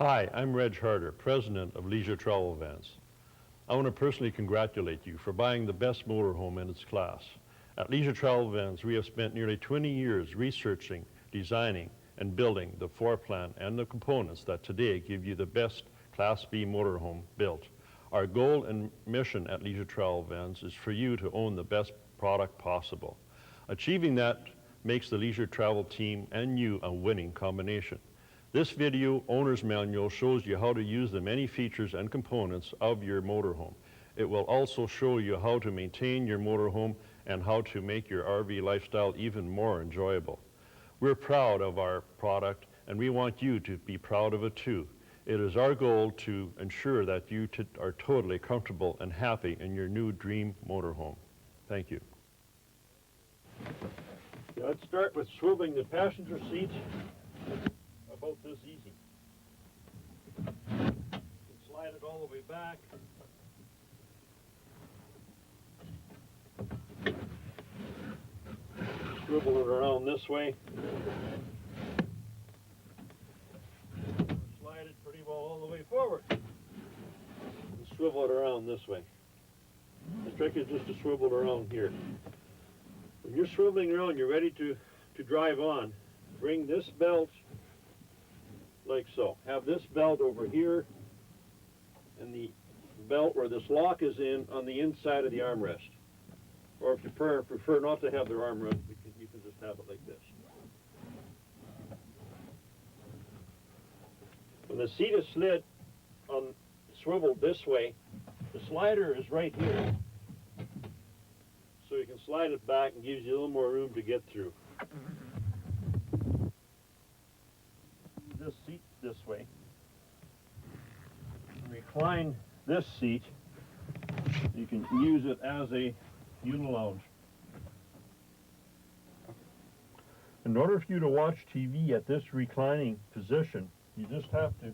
Hi, I'm Reg Harder, President of Leisure Travel Vans. I want to personally congratulate you for buying the best motorhome in its class. At Leisure Travel Vans, we have spent nearly 20 years researching, designing, and building the floor plan and the components that today give you the best Class B motorhome built. Our goal and mission at Leisure Travel Vans is for you to own the best product possible. Achieving that makes the Leisure Travel team and you a winning combination. This video owner's manual shows you how to use the many features and components of your motorhome. It will also show you how to maintain your motorhome and how to make your RV lifestyle even more enjoyable. We're proud of our product and we want you to be proud of it too. It is our goal to ensure that you are totally comfortable and happy in your new dream motorhome. Thank you. Let's start with swiveling the passenger seat. About this easy. Slide it all the way back. Swivel it around this way. Slide it pretty well all the way forward. And swivel it around this way. The trick is just to swivel it around here. When you're swiveling around, you're ready to drive on. Bring this belt like so. Have this belt over here and the belt where this lock is in on the inside of the armrest. Or if you prefer not to have the armrest, you can just have it like this. When the seat is slid on swiveled this way, the slider is right here. So you can slide it back and gives you a little more room to get through. This seat this way. Recline this seat. You can use it as a unilounge. In order for you to watch TV at this reclining position, you just have to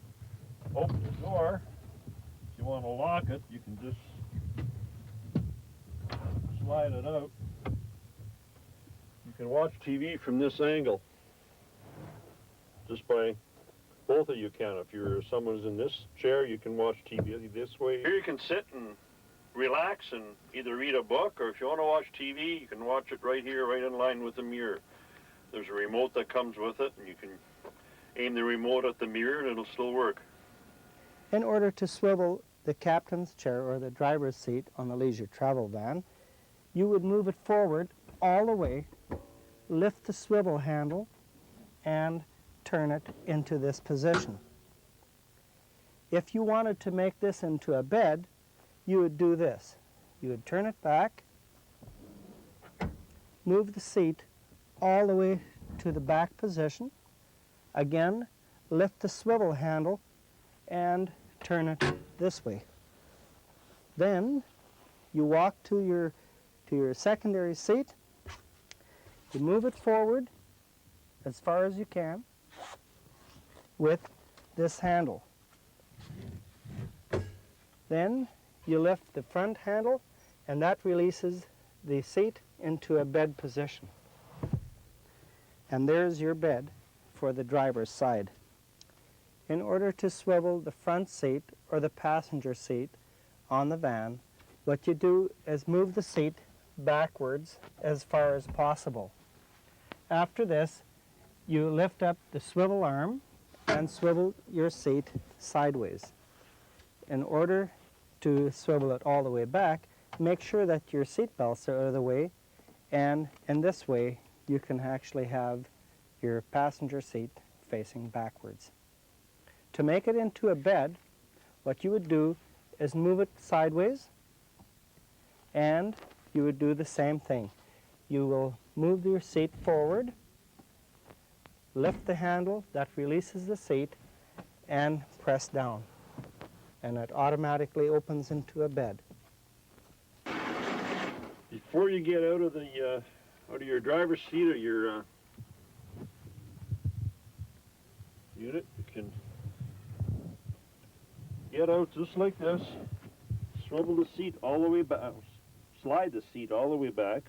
open the door. If you want to lock it, you can just slide it out. You can watch TV from this angle. Just by both of you can. If someone's in this chair, you can watch TV this way. Here you can sit and relax and either read a book, or if you want to watch TV, you can watch it right here, right in line with the mirror. There's a remote that comes with it, and you can aim the remote at the mirror and it'll still work. In order to swivel the captain's chair or the driver's seat on the Leisure Travel Van, you would move it forward all the way, lift the swivel handle, and turn it into this position. If you wanted to make this into a bed, you would do this. You would turn it back, move the seat all the way to the back position, again lift the swivel handle and turn it this way. Then you walk to your secondary seat, you move it forward as far as you can with this handle. Then you lift the front handle and that releases the seat into a bed position. And there's your bed for the driver's side. In order to swivel the front seat or the passenger seat on the van, what you do is move the seat backwards as far as possible. After this, you lift up the swivel arm and swivel your seat sideways. In order to swivel it all the way back, make sure that your seat belts are out of the way, and in this way you can actually have your passenger seat facing backwards. To make it into a bed, what you would do is move it sideways, and you would do the same thing. You will move your seat forward, lift the handle that releases the seat, and press down. And it automatically opens into a bed. Before you get out of your driver's seat or your unit, you can get out just like this, swivel the seat all the way back, slide the seat all the way back,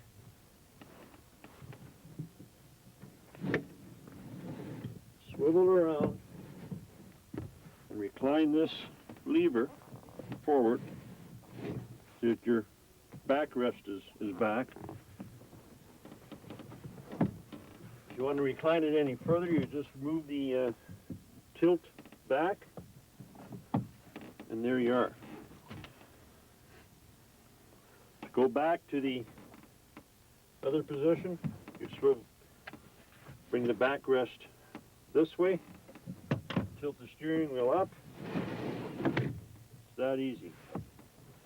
swivel around, and recline this lever forward so that your backrest is back. If you want to recline it any further, you just move the tilt back, and there you are. To go back to the other position, you swivel, bring the backrest this way, tilt the steering wheel up. It's that easy.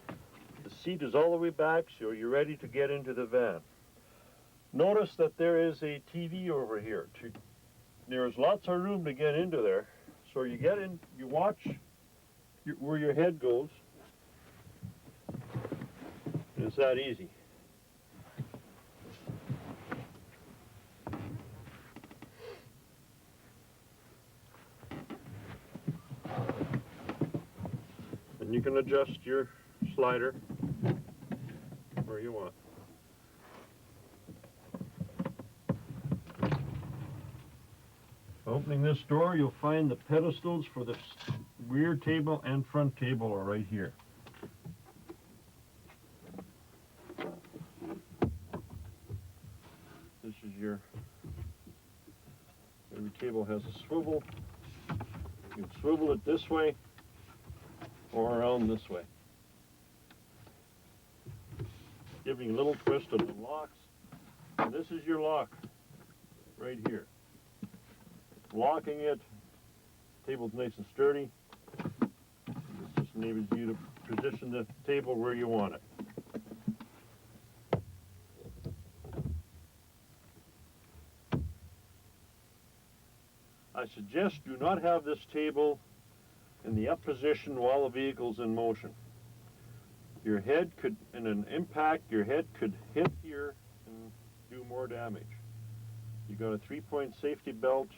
The seat is all the way back, so you're ready to get into the van. Notice that there is a TV over here. There's lots of room to get into there. So you get in, you watch where your head goes. And it's that easy. And you can adjust your slider where you want. Opening this door, you'll find the pedestals for the rear table and front table are right here. This is every table has a swivel. You can swivel it this way or around this way. Giving a little twist of the locks. And this is your lock right here. Locking it, table's nice and sturdy. This just enables you to position the table where you want it. I suggest do not have this table in the up position while the vehicle's in motion. Your head could, in an impact, your head could hit here and do more damage. You got a 3-point safety belt,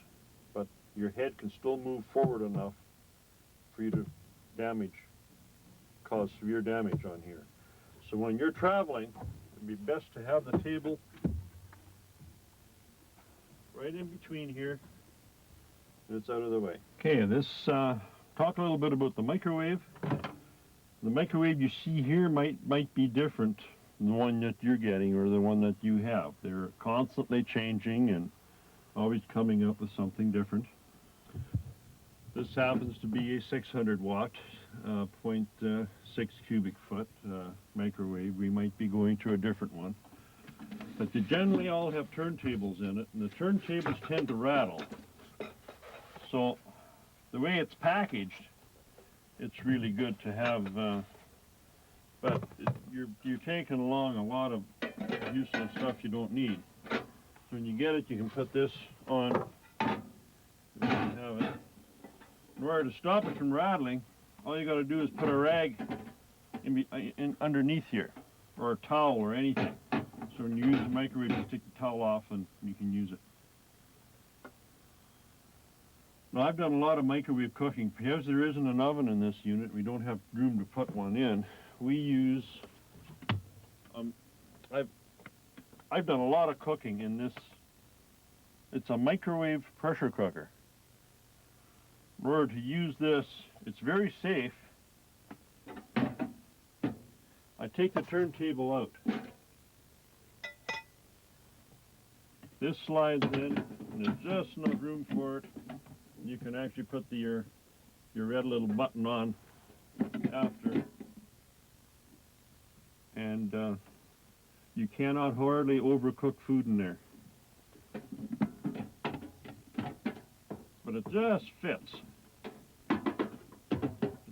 but your head can still move forward enough for you to cause severe damage on here. So when you're traveling, it'd be best to have the table right in between here, and it's out of the way. Okay, talk a little bit about the microwave. The microwave you see here might be different than the one that you're getting or the one that you have. They're constantly changing and always coming up with something different. This happens to be a 600 watt, 0.6 cubic foot microwave. We might be going to a different one. But they generally all have turntables in it, and the turntables tend to rattle. So the way it's packaged, it's really good to have, but you're taking along a lot of useless stuff you don't need. So when you get it, you can put this on. You have it. In order to stop it from rattling, all you got to do is put a rag in underneath here, or a towel or anything. So when you use the microwave, you take the towel off and you can use it. Now, I've done a lot of microwave cooking. Because there isn't an oven in this unit, we don't have room to put one in. We use, I've done a lot of cooking in this. It's a microwave pressure cooker. In order to use this, it's very safe. I take the turntable out. This slides in, and there's just enough room for it. You can actually put your red little button on after, and you cannot hardly overcook food in there. But it just fits. But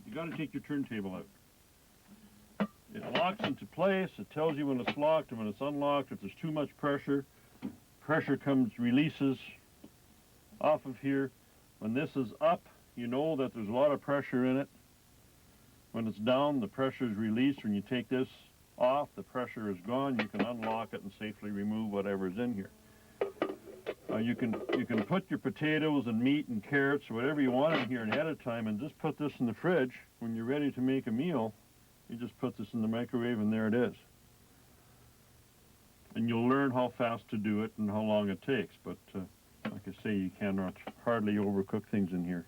you got to take your turntable out. It locks into place. It tells you when it's locked and when it's unlocked. If there's too much pressure, releases off of here. When this is up, you know that there's a lot of pressure in it. When it's down, the pressure is released. When you take this off, the pressure is gone. You can unlock it and safely remove whatever's in here. You can put your potatoes and meat and carrots or whatever you want in here ahead of time and just put this in the fridge. When you're ready to make a meal, you just put this in the microwave and there it is. And you'll learn how fast to do it and how long it takes. But like I say, you cannot hardly overcook things in here.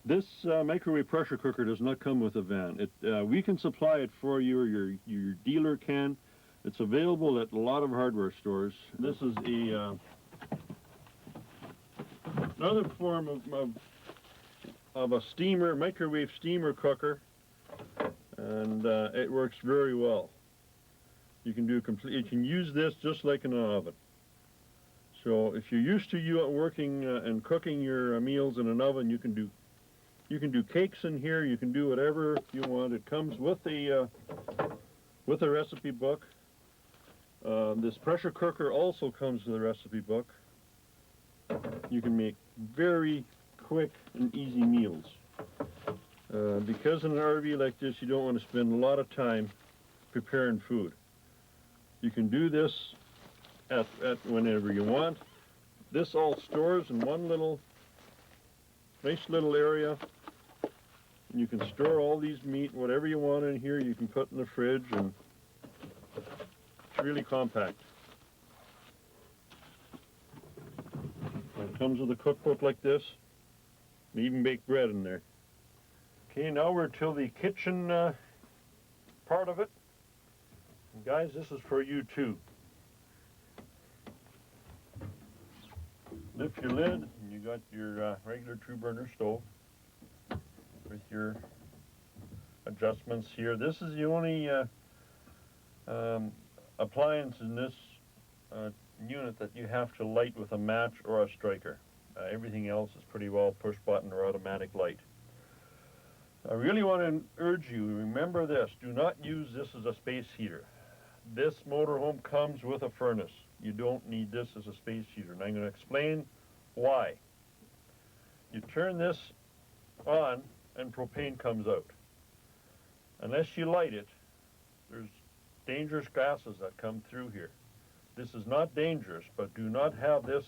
This microwave pressure cooker does not come with a van. We can supply it for you, or your dealer can. It's available at a lot of hardware stores. This is another form of a steamer, microwave steamer cooker, and it works very well. You can use this just like in an oven. So if you're used to working and cooking your meals in an oven, you can do cakes in here. You can do whatever you want. It comes with a recipe book. This pressure cooker also comes with a recipe book. You can make very quick and easy meals. Because in an RV like this, you don't want to spend a lot of time preparing food. You can do this at whenever you want. This all stores in one nice little area. You can store all these meat, whatever you want in here, you can put in the fridge, and it's really compact. It comes with a cookbook like this. You even bake bread in there. Okay, now we're to the kitchen part of it. And guys, this is for you too. Lift your lid, and you got your regular 2-burner stove with your adjustments here. This is the only appliance in this unit that you have to light with a match or a striker. Everything else is pretty well push button or automatic light. I really want to urge you, remember this, do not use this as a space heater. This motorhome comes with a furnace. You don't need this as a space heater, and I'm going to explain why. You turn this on and propane comes out. Unless you light it, there's dangerous gases that come through here. This is not dangerous, but do not have this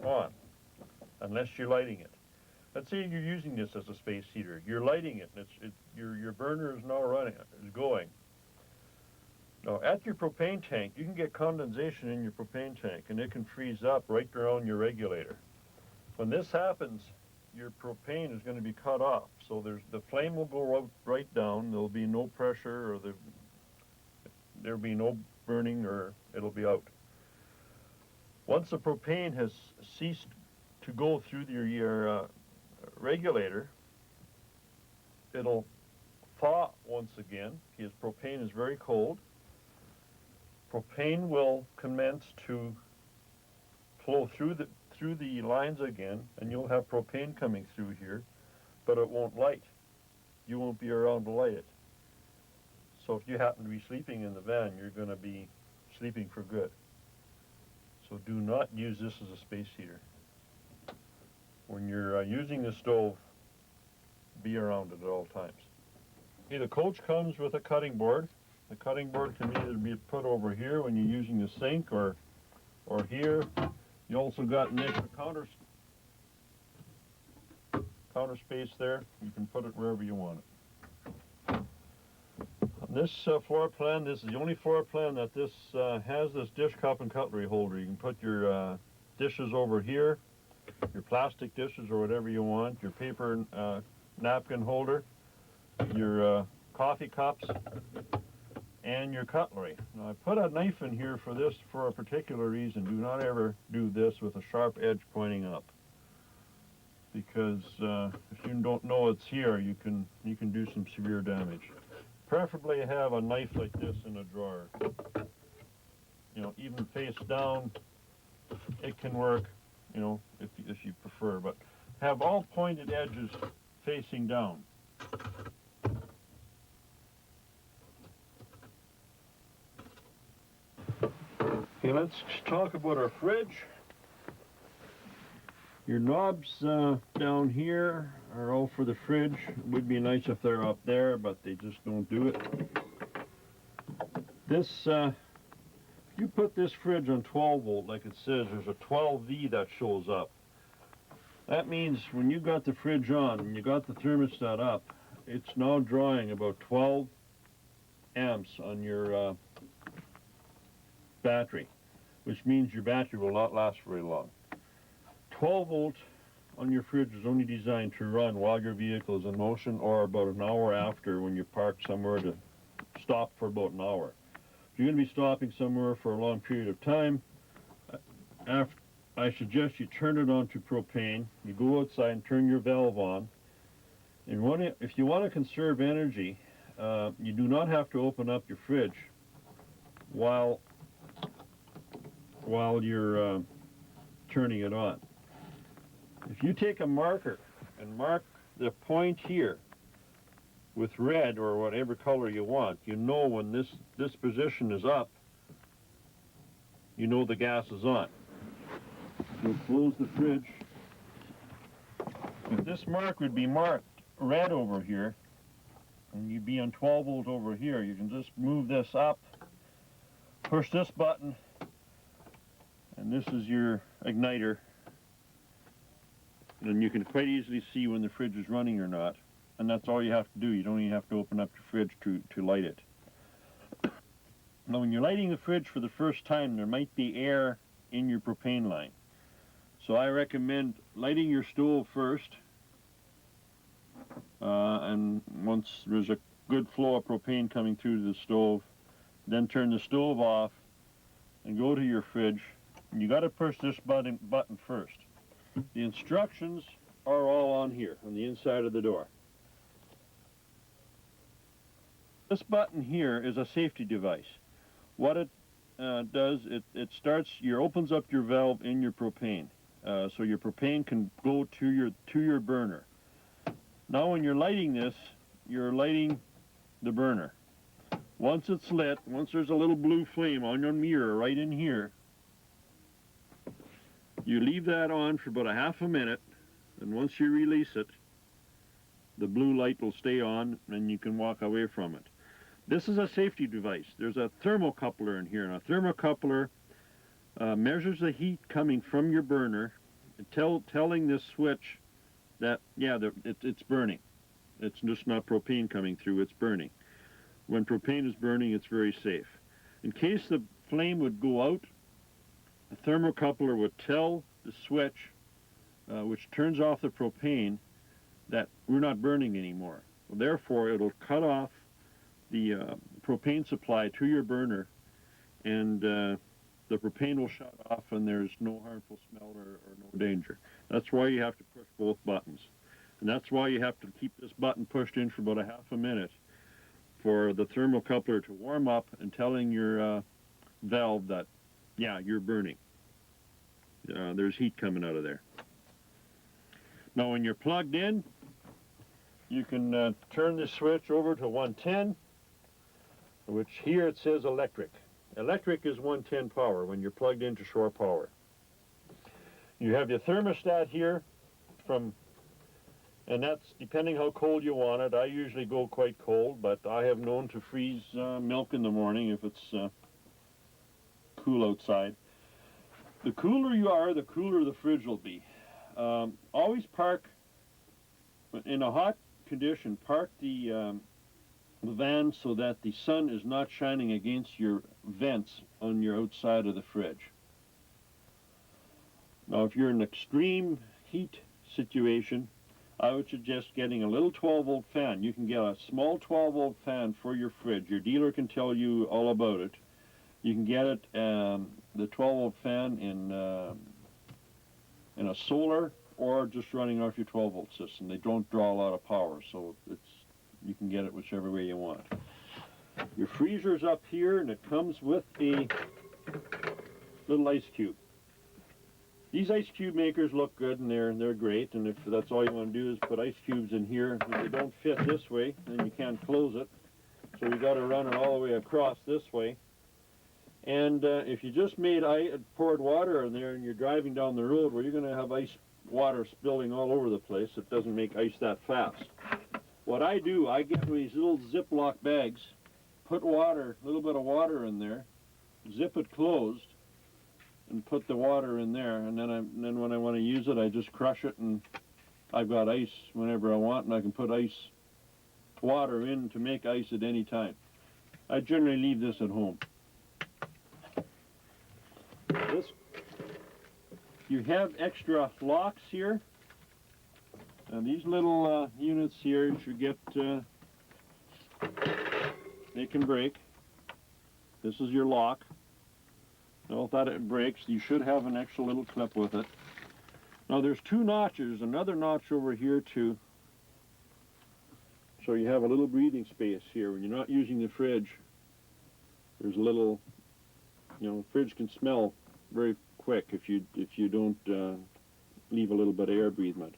on unless you're lighting it. Let's say you're using this as a space heater. You're lighting it, and your burner is now going. Now, at your propane tank, you can get condensation in your propane tank, and it can freeze up right around your regulator. When this happens, your propane is going to be cut off. So the flame will go right down. There'll be no pressure, or there'll be no burning, or it'll be out. Once the propane has ceased to go through your regulator, it'll thaw once again, because propane is very cold. Propane will commence to flow through the lines again, and you'll have propane coming through here, but it won't light. You won't be around to light it. So if you happen to be sleeping in the van, you're going to be sleeping for good. So do not use this as a space heater. When you're using the stove, be around it at all times. Okay, the coach comes with a cutting board. The cutting board can either be put over here when you're using the sink, or here. You also got an extra counter space there. You can put it wherever you want it. On this floor plan, this is the only floor plan that this has this dish cup and cutlery holder. You can put your dishes over here, your plastic dishes or whatever you want, your paper napkin holder, your coffee cups, and your cutlery. Now, I put a knife in here for this for a particular reason. Do not ever do this with a sharp edge pointing up, because if you don't know it's here, you can do some severe damage. Preferably have a knife like this in a drawer. You know, even face down, it can work, you know, if you prefer, but have all pointed edges facing down. Okay, let's talk about our fridge. Your knobs down here are all for the fridge. It would be nice if they're up there, but they just don't do it. This, you put this fridge on 12 volt, like it says, there's a 12V that shows up. That means when you got the fridge on and you got the thermostat up, it's now drawing about 12 amps on your battery, which means your battery will not last very long. 12 volt on your fridge is only designed to run while your vehicle is in motion or about an hour after when you park somewhere to stop for about an hour. If you're going to be stopping somewhere for a long period of time, I suggest you turn it on to propane. You go outside and turn your valve on. And if you want to conserve energy, you do not have to open up your fridge while you're turning it on. If you take a marker and mark the point here with red or whatever color you want, you know when this position is up, you know the gas is on. You'll close the fridge. If this mark would be marked red over here, and you'd be on 12 volt over here, you can just move this up, push this button, and this is your igniter. And you can quite easily see when the fridge is running or not. And that's all you have to do. You don't even have to open up your fridge to light it. Now, when you're lighting the fridge for the first time, there might be air in your propane line. So I recommend lighting your stove first. And once there's a good flow of propane coming through the stove, then turn the stove off and go to your fridge. And you got to push this button first. The instructions are all on here, on the inside of the door. This button here is a safety device. What it does, it opens up your valve in your propane, so your propane can go to your burner. Now when you're lighting this, you're lighting the burner. Once it's lit, once there's a little blue flame on your mirror right in here, you leave that on for about a half a minute, and once you release it, the blue light will stay on and you can walk away from it. This is a safety device. There's a thermocoupler in here, and a thermocoupler measures the heat coming from your burner, telling this switch that, yeah, it's burning. It's just not propane coming through, it's burning. When propane is burning, it's very safe. In case the flame would go out, the thermocoupler would tell the switch, which turns off the propane, that we're not burning anymore. Therefore, it'll cut off the propane supply to your burner, and the propane will shut off, and there's no harmful smell or no danger. That's why you have to push both buttons. And that's why you have to keep this button pushed in for about a half a minute for the thermocoupler to warm up and telling your valve that, yeah, you're burning. There's heat coming out of there. Now when you're plugged in, you can turn the switch over to 110, which here it says electric. Electric is 110 power when you're plugged into shore power. You have your thermostat here and that's depending how cold you want it. I usually go quite cold, but I have known to freeze milk in the morning if it's cool outside. The cooler you are, the cooler the fridge will be. Always park, in a hot condition, park the van so that the sun is not shining against your vents on your outside of the fridge. Now, if you're in an extreme heat situation, I would suggest getting a little 12-volt fan. You can get a small 12-volt fan for your fridge. Your dealer can tell you all about it. You can get it, the 12-volt fan in a solar or just running off your 12-volt system. They don't draw a lot of power, so you can get it whichever way you want. Your freezer's up here, and it comes with a little ice cube. These ice cube makers look good, and they're great, and if that's all you want to do is put ice cubes in here, if they don't fit this way, then you can't close it. So you got to run it all the way across this way. And if you just poured water in there and you're driving down the road where you're going to have ice water spilling all over the place, it doesn't make ice that fast. What I do, I get these little Ziploc bags, put a little bit of water in there, zip it closed, and put the water in there, and then when I want to use it, I just crush it, and I've got ice whenever I want, and I can put water in to make ice at any time. I generally leave this at home. You have extra locks here Now these little units here should get, they can break. This is your lock. Note that it breaks. You should have an extra little clip with it. Now there's two notches, another notch over here too. So you have a little breathing space here. When you're not using the fridge, there's a little, the fridge can smell very quick if you don't leave a little bit of air breathement.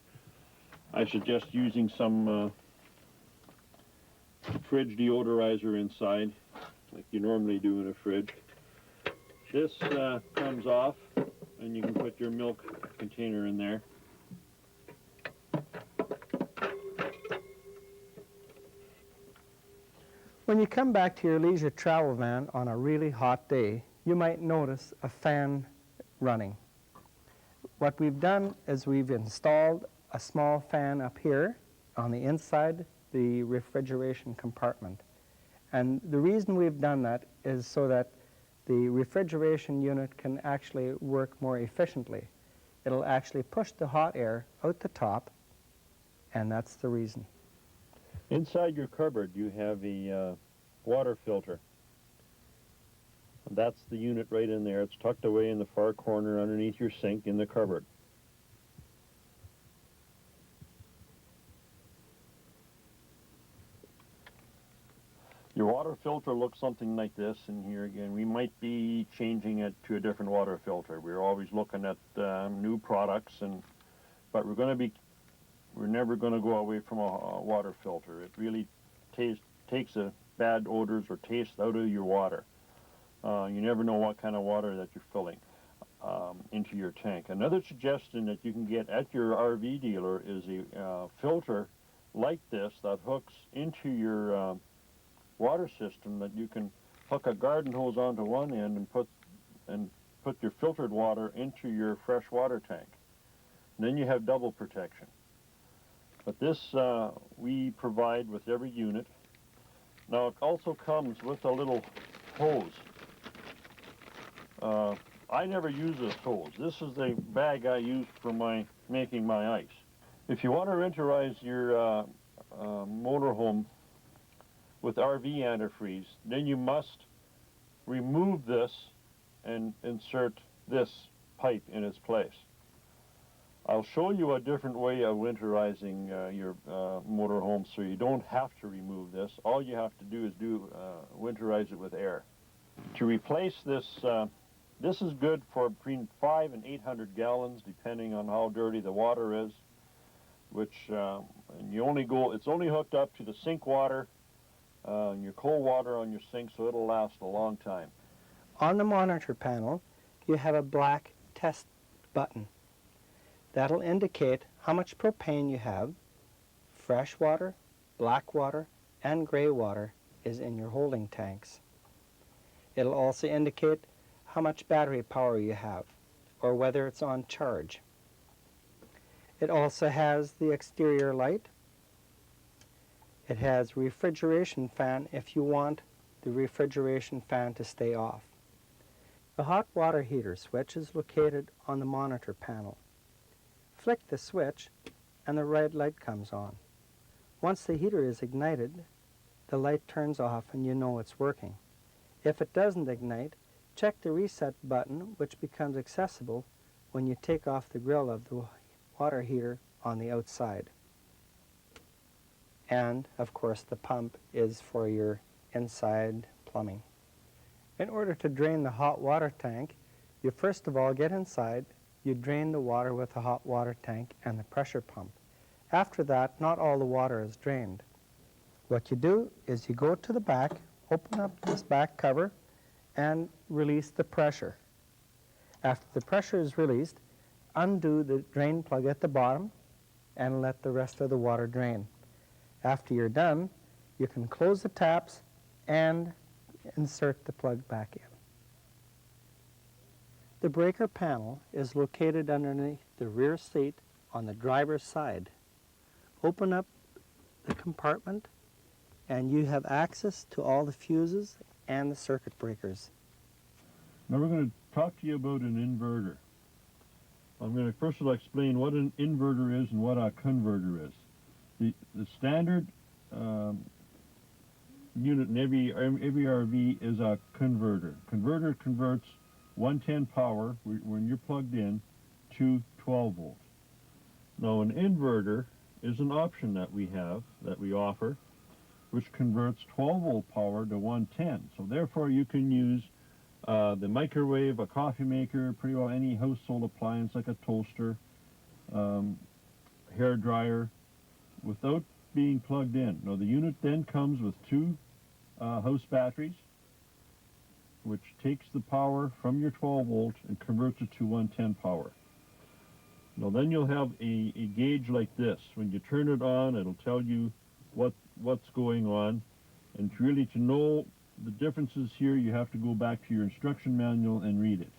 I suggest using some fridge deodorizer inside, like you normally do in a fridge. This comes off, and you can put your milk container in there. When you come back to your leisure travel van on a really hot day, you might notice a fan running. What we've done is we've installed a small fan up here on the inside the refrigeration compartment. And the reason we've done that is so that the refrigeration unit can actually work more efficiently. It'll actually push the hot air out the top, and that's the reason. Inside your cupboard, you have a water filter. That's the unit right in there. It's tucked away in the far corner underneath your sink in the cupboard. Your water filter looks something like this, and here again, we might be changing it to a different water filter. We're always looking at new products, but we're never going to go away from a water filter. It really takes the bad odors or taste out of your water. You never know what kind of water that you're filling into your tank. Another suggestion that you can get at your RV dealer is a filter like this that hooks into your water system, that you can hook a garden hose onto one end and put your filtered water into your fresh water tank. And then you have double protection. But this we provide with every unit. Now it also comes with a little hose. I never use this hose. This is the bag I use for making my ice. If you want to winterize your motorhome with RV antifreeze, then you must remove this and insert this pipe in its place. I'll show you a different way of winterizing your motorhome, so you don't have to remove this. All you have to do is winterize it with air. To replace this, this is good for between 500 and 800 gallons, depending on how dirty the water is. And it's only hooked up to the sink water and your cold water on your sink, so it'll last a long time. On the monitor panel, you have a black test button. That'll indicate how much propane you have, fresh water, black water, and gray water is in your holding tanks. It'll also indicate how much battery power you have, or whether it's on charge. It also has the exterior light. It has refrigeration fan if you want the refrigeration fan to stay off. The hot water heater switch is located on the monitor panel. Flick the switch and the red light comes on. Once the heater is ignited, the light turns off and you know it's working. If it doesn't ignite, check the reset button, which becomes accessible when you take off the grill of the water heater on the outside. And, of course, the pump is for your inside plumbing. In order to drain the hot water tank, you first of all get inside, you drain the water with the hot water tank and the pressure pump. After that, not all the water is drained. What you do is you go to the back, open up this back cover, and release the pressure. After the pressure is released, undo the drain plug at the bottom and let the rest of the water drain. After you're done, you can close the taps and insert the plug back in. The breaker panel is located underneath the rear seat on the driver's side. Open up the compartment and you have access to all the fuses and the circuit breakers. Now we're going to talk to you about an inverter. I'm going to first of all explain what an inverter is and what a converter is. The standard unit in every RV is a converter. Converter converts 110 power when you're plugged in to 12 volt. Now an inverter is an option that we have, that we offer, which converts 12 volt power to 110. So therefore you can use the microwave, a coffee maker, pretty well any household appliance like a toaster, hair dryer, without being plugged in. Now the unit then comes with two house batteries, which takes the power from your 12 volt and converts it to 110 power. Now then you'll have a gauge like this. When you turn it on, it'll tell you what's going on. And really to know the differences here, you have to go back to your instruction manual and read it.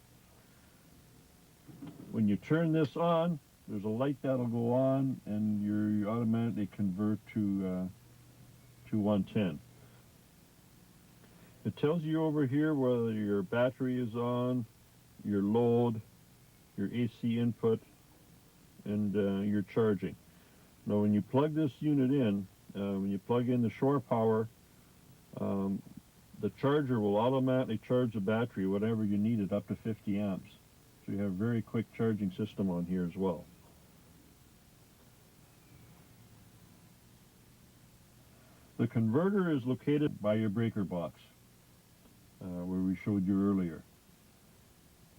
When you turn this on, there's a light that'll go on, and you automatically convert to 110. It tells you over here whether your battery is on, your load, your AC input, and your charging. Now when you plug this unit in, when you plug in the shore power, the charger will automatically charge the battery whatever you need it up to 50 amps. So you have a very quick charging system on here as well. The converter is located by your breaker box, where we showed you earlier.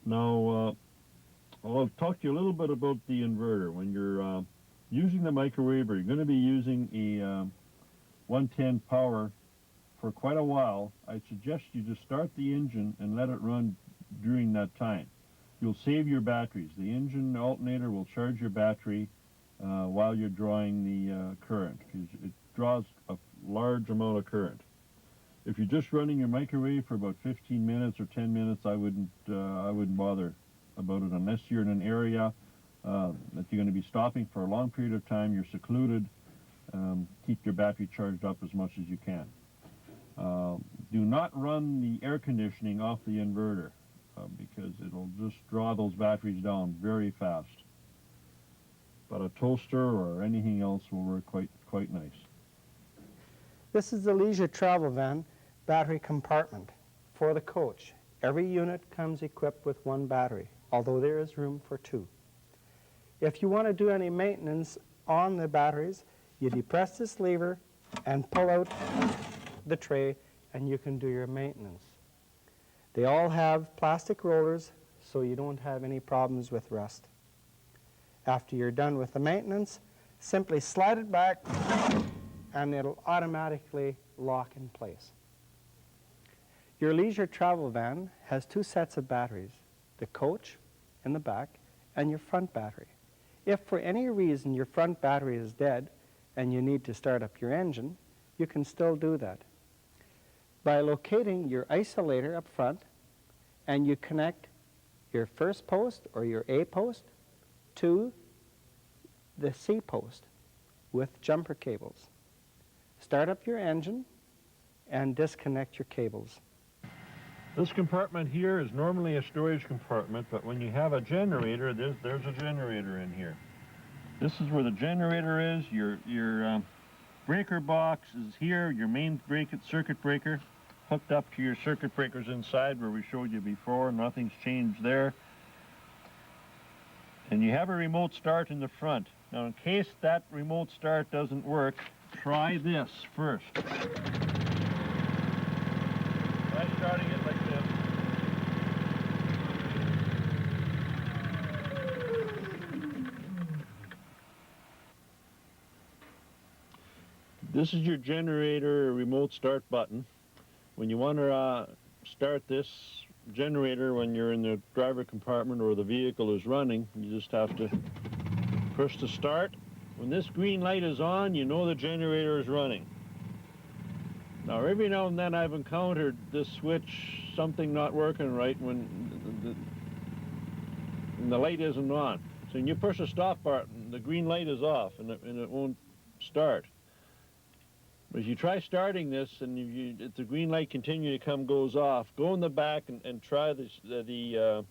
Now, I'll talk to you a little bit about the inverter. When you're using the microwave, or you're going to be using a 110 power for quite a while, I suggest you just start the engine and let it run during that time. You'll save your batteries. The engine alternator will charge your battery while you're drawing the current, because it draws a large amount of current. If you're just running your microwave for about 15 minutes or 10 minutes, I wouldn't bother about it unless you're in an area that you're going to be stopping for a long period of time, you're secluded. Keep your battery charged up as much as you can. Do not run the air conditioning off the inverter because it'll just draw those batteries down very fast. But a toaster or anything else will work quite nice. This is the leisure travel van battery compartment for the coach. Every unit comes equipped with one battery, although there is room for two. If you want to do any maintenance on the batteries, you depress this lever and pull out the tray, and you can do your maintenance. They all have plastic rollers, so you don't have any problems with rust. After you're done with the maintenance, simply slide it back and it'll automatically lock in place. Your leisure travel van has two sets of batteries, the coach in the back and your front battery. If for any reason your front battery is dead and you need to start up your engine, you can still do that by locating your isolator up front, and you connect your first post or your A post to the C post with jumper cables. Start up your engine and disconnect your cables. This compartment here is normally a storage compartment, but when you have a generator, there's a generator in here. This is where the generator is. Your breaker box is here, your main circuit breaker, hooked up to your circuit breakers inside where we showed you before. Nothing's changed there. And you have a remote start in the front. Now in case that remote start doesn't work, try this first. Try starting it like this. This is your generator remote start button. When you want to start this generator when you're in the driver compartment or the vehicle is running, you just have to push the start. When this green light is on, you know the generator is running. Now every now and then I've encountered this switch, something not working right when the light isn't on. So when you push the stop button, the green light is off and it won't start. But if you try starting this and if the green light goes off, go in the back and try the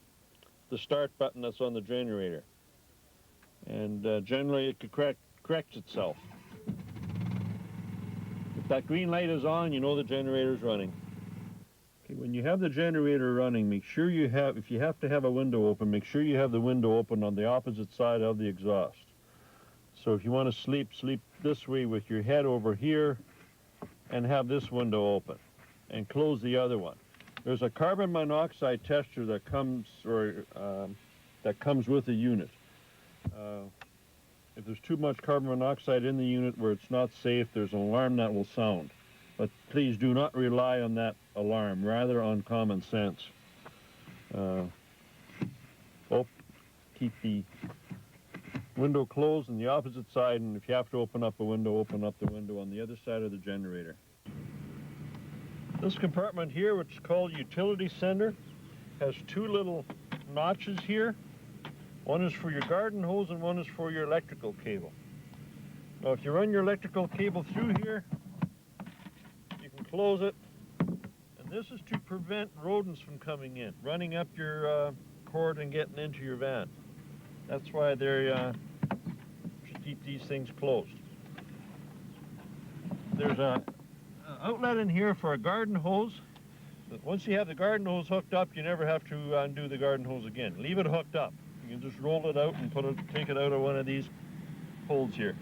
start button that's on the generator. and generally it could correct itself. If that green light is on, you know the generator's running. Okay, when you have the generator running, make sure you have, if you have to have a window open, make sure you have the window open on the opposite side of the exhaust. So if you want to sleep this way with your head over here and have this window open and close the other one. There's a carbon monoxide tester that comes with the unit. If there's too much carbon monoxide in the unit where it's not safe, there's an alarm that will sound. But please do not rely on that alarm, rather on common sense. Keep the window closed on the opposite side, and if you have to open up a window, open up the window on the other side of the generator. This compartment here, which is called utility center, has two little notches here. One is for your garden hose and one is for your electrical cable. Now if you run your electrical cable through here, you can close it, and this is to prevent rodents from coming in, running up your cord and getting into your van. That's why they should keep these things closed. There's an outlet in here for a garden hose. Once you have the garden hose hooked up, you never have to undo the garden hose again. Leave it hooked up. You can just roll it out and take it out of one of these holes here.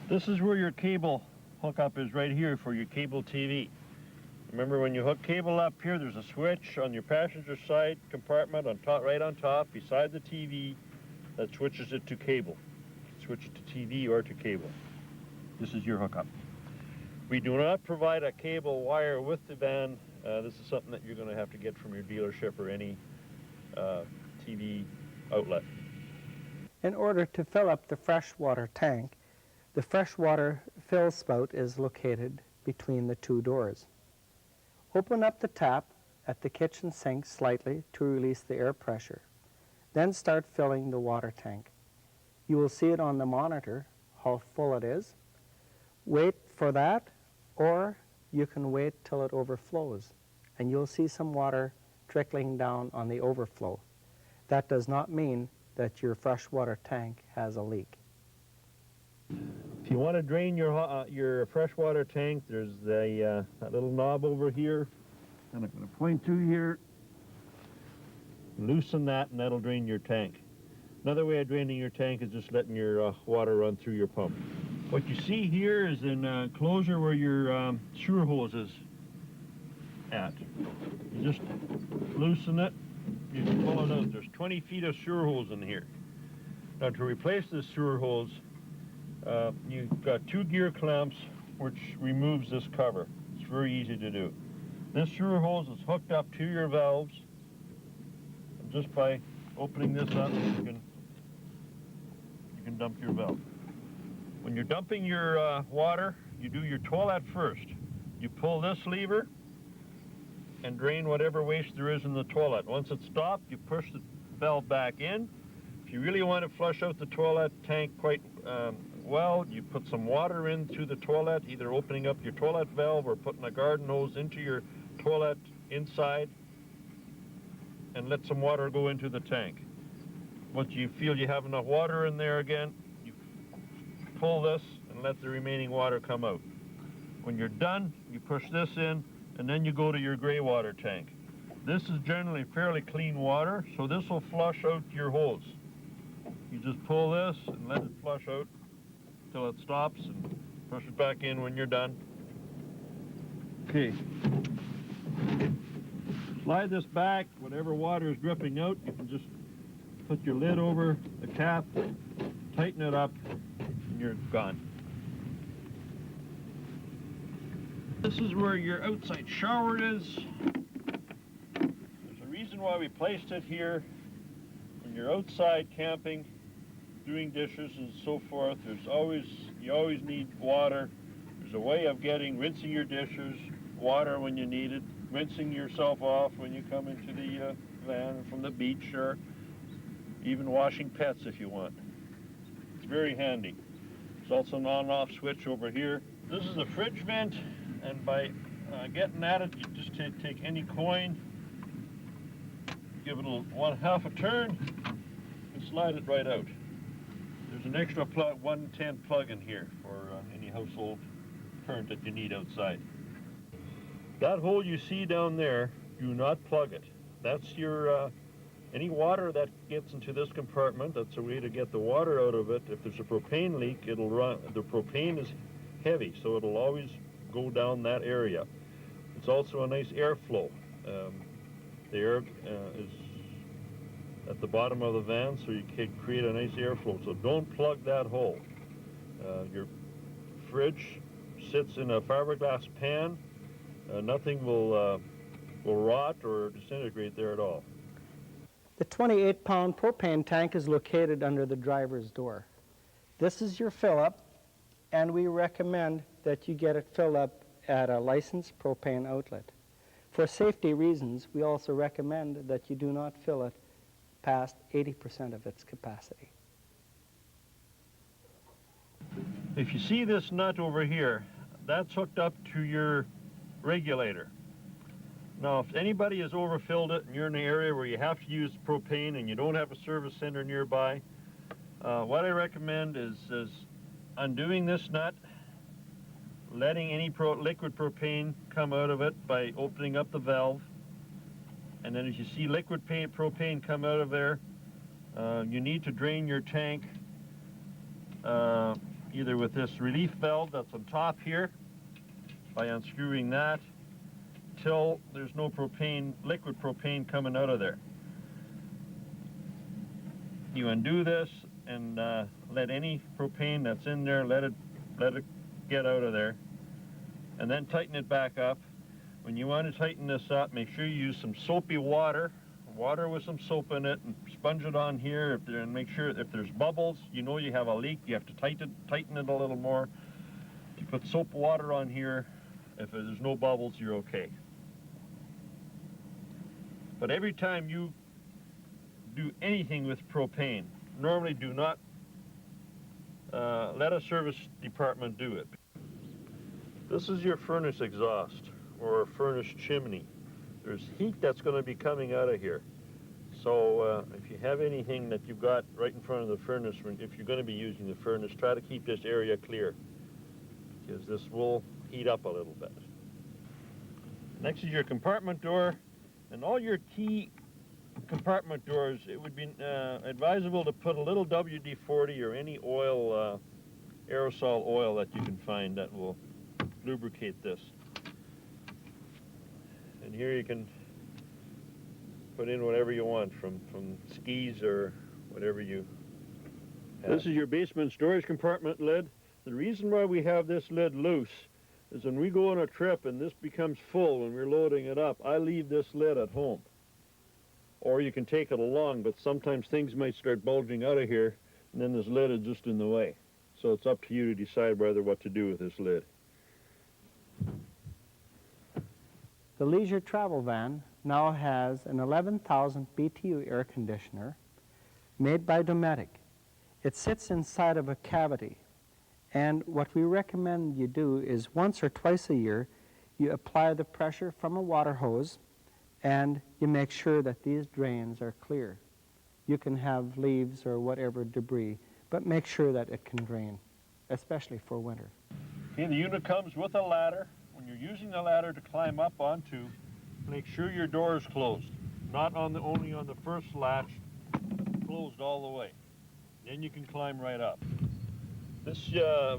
This is where your cable hookup is, right here, for your cable TV. Remember, when you hook cable up here, there's a switch on your passenger side compartment on top, right on top, beside the TV, that switches it to cable. Switch it to TV or to cable. This is your hookup. We do not provide a cable wire with the van. This is something that you're going to have to get from your dealership or any TV outlet. In order to fill up the freshwater tank, the freshwater fill spout is located between the two doors. Open up the tap at the kitchen sink slightly to release the air pressure. Then start filling the water tank. You will see it on the monitor how full it is. Wait for that, or you can wait till it overflows, and you'll see some water trickling down on the overflow. That does not mean that your freshwater tank has a leak. If you want to drain your freshwater tank, there's that little knob over here, and I'm going to point to here. Loosen that, and that'll drain your tank. Another way of draining your tank is just letting your water run through your pump. What you see here is an enclosure where your sewer hose is at. You just loosen it, you can pull it out. There's 20 feet of sewer hose in here. Now to replace this sewer hose, you've got two gear clamps which removes this cover. It's very easy to do. This sewer hose is hooked up to your valves. And just by opening this up, you can dump your valve. When you're dumping your water, you do your toilet first. You pull this lever and drain whatever waste there is in the toilet. Once it's stopped, you push the valve back in. If you really want to flush out the toilet tank quite well, you put some water into the toilet, either opening up your toilet valve or putting a garden hose into your toilet inside, and let some water go into the tank. Once you feel you have enough water in there again, you pull this and let the remaining water come out. When you're done, you push this in, and then you go to your gray water tank. This is generally fairly clean water, so this will flush out your hose. You just pull this and let it flush out till it stops, and push it back in when you're done. Okay. Slide this back. Whatever water is dripping out, you can just put your lid over the cap, tighten it up, and you're gone. This is where your outside shower is. There's a reason why we placed it here. When you're outside camping, doing dishes and so forth, you always need water. There's a way of rinsing your dishes, water when you need it, rinsing yourself off when you come into the van from the beach, or even washing pets if you want. It's very handy. There's also an on-off switch over here. This is a fridge vent, and by getting at it, you just take any coin, give it half a turn, and slide it right out. There's an extra plug, 110 plug in here for any household current that you need outside. That hole you see down there, do not plug it. That's your, any water that gets into this compartment, that's a way to get the water out of it. If there's a propane leak, it'll run, the propane is heavy, so it'll always go down that area. It's also a nice airflow. The air is at the bottom of the van, so you can create a nice airflow. So don't plug that hole. Your fridge sits in a fiberglass pan. Nothing will rot or disintegrate there at all. The 28-pound propane tank is located under the driver's door. This is your fill-up, and we recommend that you get it filled up at a licensed propane outlet. For safety reasons, we also recommend that you do not fill it past 80% of its capacity. If you see this nut over here, that's hooked up to your regulator. Now, if anybody has overfilled it and you're in an area where you have to use propane and you don't have a service center nearby, what I recommend is undoing this nut, letting any liquid propane come out of it by opening up the valve, and then as you see liquid propane come out of there, you need to drain your tank either with this relief valve that's on top here by unscrewing that till there's no propane, liquid propane coming out of there. You undo this and let any propane that's in there, let it get out of there, and then tighten it back up. When you want to tighten this up, make sure you use some soapy water with some soap in it, and sponge it on here, and make sure if there's bubbles, you know you have a leak, you have to tighten it a little more. If you put soap water on here, if there's no bubbles, you're okay. But every time you do anything with propane, normally do not let a service department do it. This is your furnace exhaust or furnace chimney. There's heat that's going to be coming out of here. So if you have anything that you've got right in front of the furnace, if you're going to be using the furnace, try to keep this area clear, because this will heat up a little bit. Next is your compartment door, and all your key compartment doors, it would be advisable to put a little WD-40 or any oil, aerosol oil that you can find that will lubricate this. And here you can put in whatever you want, from skis or whatever you have. This is your basement storage compartment lid. The reason why we have this lid loose is when we go on a trip and this becomes full when we're loading it up, I leave this lid at home. Or you can take it along, but sometimes things might start bulging out of here, and then this lid is just in the way. So it's up to you to decide what to do with this lid. The leisure travel van now has an 11,000 BTU air conditioner made by Dometic. It sits inside of a cavity, and what we recommend you do is once or twice a year you apply the pressure from a water hose, and you make sure that these drains are clear. You can have leaves or whatever debris, but make sure that it can drain, especially for winter. Okay, the unit comes with a ladder. When you're using the ladder to climb up onto, make sure your door is closed, not only on the first latch, closed all the way. Then you can climb right up. This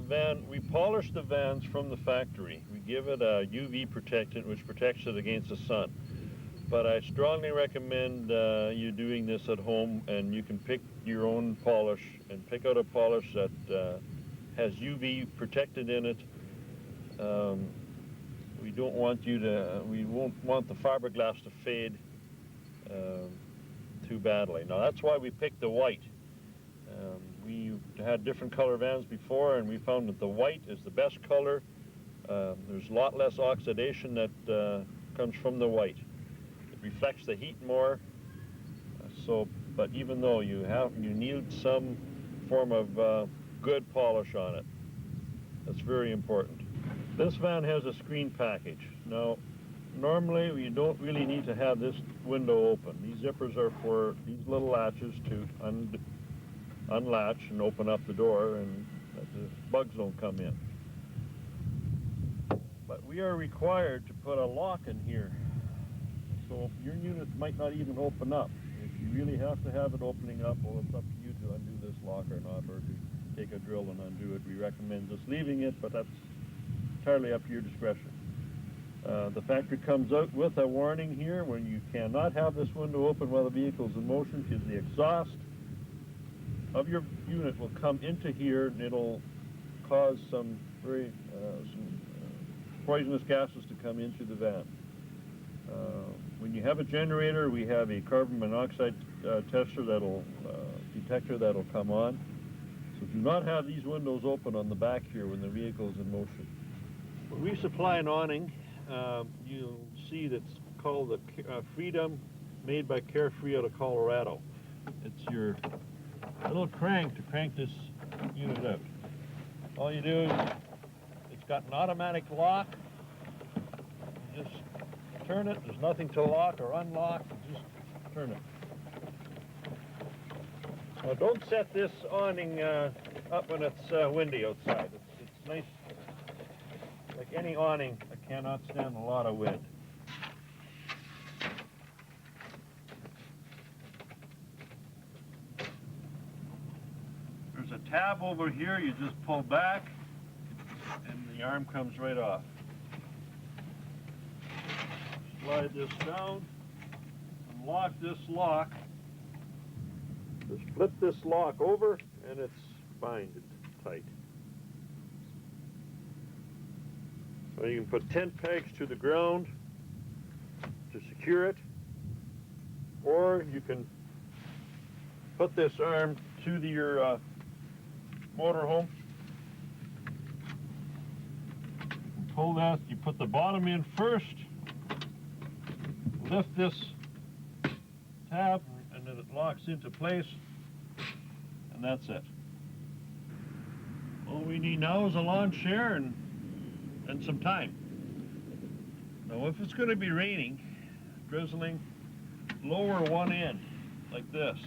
van, we polish the vans from the factory. We give it a UV protectant which protects it against the sun. But I strongly recommend you doing this at home, and you can pick your own polish and pick out a polish that has UV protected in it. We don't want we won't want the fiberglass to fade too badly. Now that's why we picked the white. We had different color vans before, and we found that the white is the best color. There's a lot less oxidation that comes from the white. It reflects the heat more. But even though you need some form of good polish on it. That's very important. This van has a screen package. Now, normally you don't really need to have this window open. These zippers are for these little latches to unlatch and open up the door and that the bugs don't come in. But we are required to put a lock in here. So your unit might not even open up. If you really have to have it opening up, well, it's up to you to undo this lock or not, or to take a drill and undo it. We recommend just leaving it, but that's entirely up to your discretion. The factory comes out with a warning here when you cannot have this window open while the vehicle is in motion, because the exhaust of your unit will come into here and it'll cause some very poisonous gases to come into the van. When you have a generator, we have a carbon monoxide detector that'll come on. So do not have these windows open on the back here when the vehicle is in motion. When we supply an awning, you'll see that's called the Freedom, made by Carefree out of Colorado. It's your little crank to crank this unit out. All you do is, it's got an automatic lock. You just turn it. There's nothing to lock or unlock. You just turn it. Now don't set this awning up when it's windy outside. It's nice. Like any awning, it cannot stand a lot of wind. There's a tab over here. You just pull back and the arm comes right off. Slide this down, unlock this lock, just flip this lock over and it's binded tight. So you can put tent pegs to the ground to secure it, or you can put this arm to your motorhome. Pull that, you put the bottom in first, lift this tab, and then it locks into place, and that's it. All we need now is a lawn chair and some time. Now if it's going to be raining, drizzling, lower one end, like this.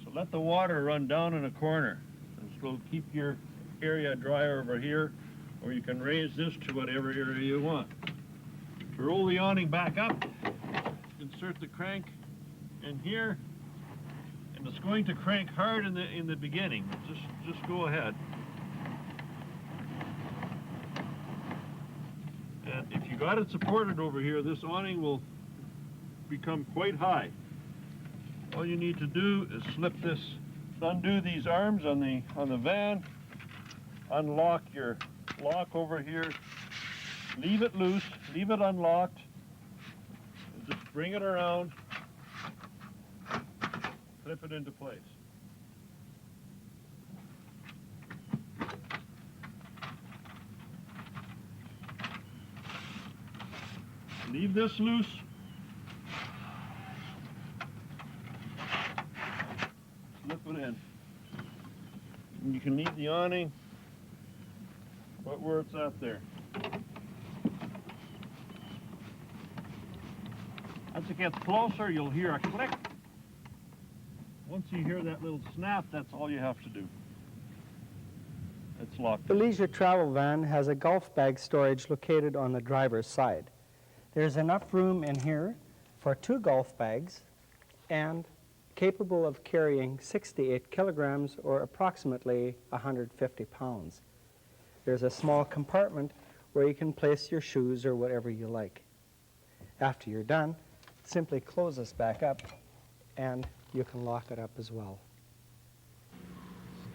So let the water run down in a corner. This will keep your area dry over here, or you can raise this to whatever area you want. To roll the awning back up, insert the crank in here, and it's going to crank hard in the beginning. Just go ahead. And if you got it supported over here, this awning will become quite high. All you need to do is slip this, undo these arms on the van, unlock your lock over here, leave it loose, leave it unlocked, and just bring it around, flip it into place. Leave this loose. Slip it in. And you can leave the awning but where it's at there. As it gets closer, you'll hear a click. Once you hear that little snap, that's all you have to do. It's locked. The leisure travel van has a golf bag storage located on the driver's side. There's enough room in here for 2 golf bags and capable of carrying 68 kilograms or approximately 150 pounds. There's a small compartment where you can place your shoes or whatever you like. After you're done, simply close this back up and you can lock it up as well.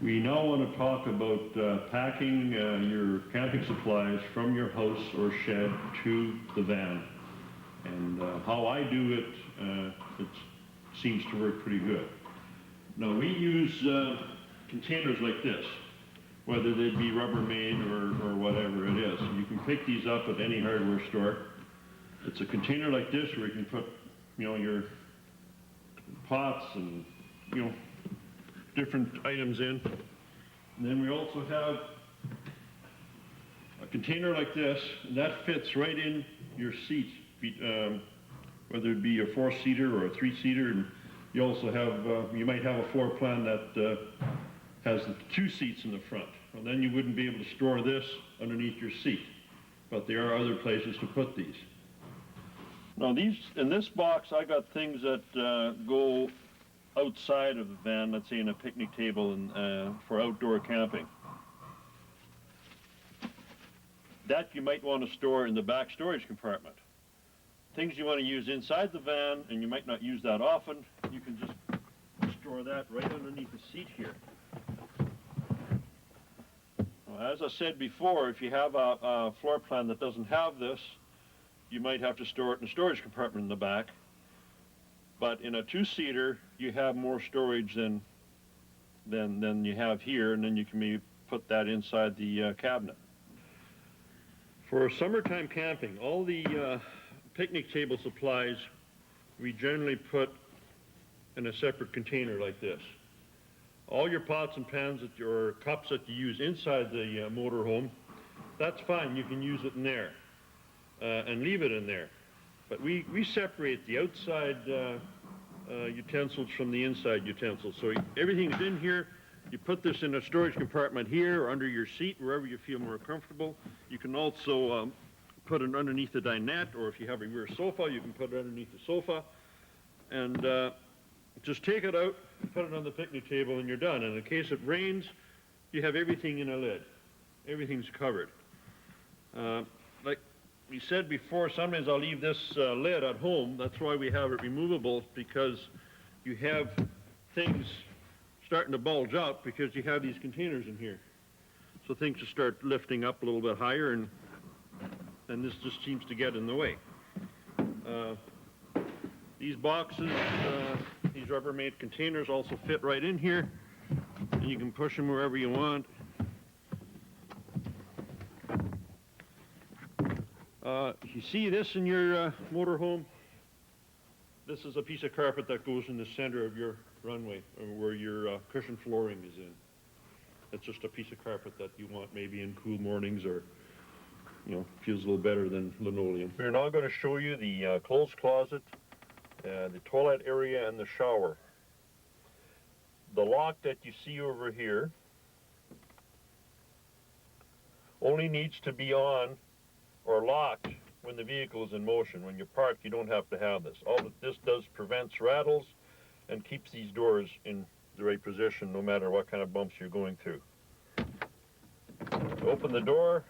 We now want to talk about packing your camping supplies from your house or shed to the van. And how I do it, it seems to work pretty good. Now we use containers like this, whether they'd be Rubbermaid or whatever it is. You can pick these up at any hardware store. It's a container like this where you can put, your pots and, different items in. And then we also have a container like this, and that fits right in your seat, whether it be a 4-seater or a 3-seater, and You also have, you might have a floor plan that has the 2 seats in the front. Well, then you wouldn't be able to store this underneath your seat, but there are other places to put these. Now in this box, I got things that go outside of the van, let's say in a picnic table and for outdoor camping. That you might want to store in the back storage compartment. Things you want to use inside the van, and you might not use that often, you can just store that right underneath the seat here. Well, as I said before, if you have a floor plan that doesn't have this, you might have to store it in a storage compartment in the back. But in a 2-seater, you have more storage than you have here, and then you can maybe put that inside the cabinet. For summertime camping, all the picnic table supplies we generally put in a separate container like this. All your pots and pans or cups that you use inside the motorhome, that's fine, you can use it in there and leave it in there. But we separate the outside utensils from the inside utensils. So everything's in here. You put this in a storage compartment here or under your seat, wherever you feel more comfortable. You can also put it underneath the dinette, or if you have a rear sofa, you can put it underneath the sofa. And just take it out, put it on the picnic table, and you're done. And in case it rains, you have everything in a lid. Everything's covered. Like we said before, sometimes I'll leave this lid at home. That's why we have it removable, because you have things starting to bulge out because you have these containers in here. So things just start lifting up a little bit higher, and this just seems to get in the way. These boxes, these Rubbermaid containers also fit right in here, and you can push them wherever you want. You see this in your motorhome? This is a piece of carpet that goes in the center of your runway, where your cushion flooring is in. It's just a piece of carpet that you want maybe in cool mornings, or feels a little better than linoleum. We're now going to show you the clothes closet, the toilet area, and the shower. The lock that you see over here only needs to be on or locked when the vehicle is in motion. When you're parked, you don't have to have this. All that this does prevents rattles and keeps these doors in the right position no matter what kind of bumps you're going through. Open the door,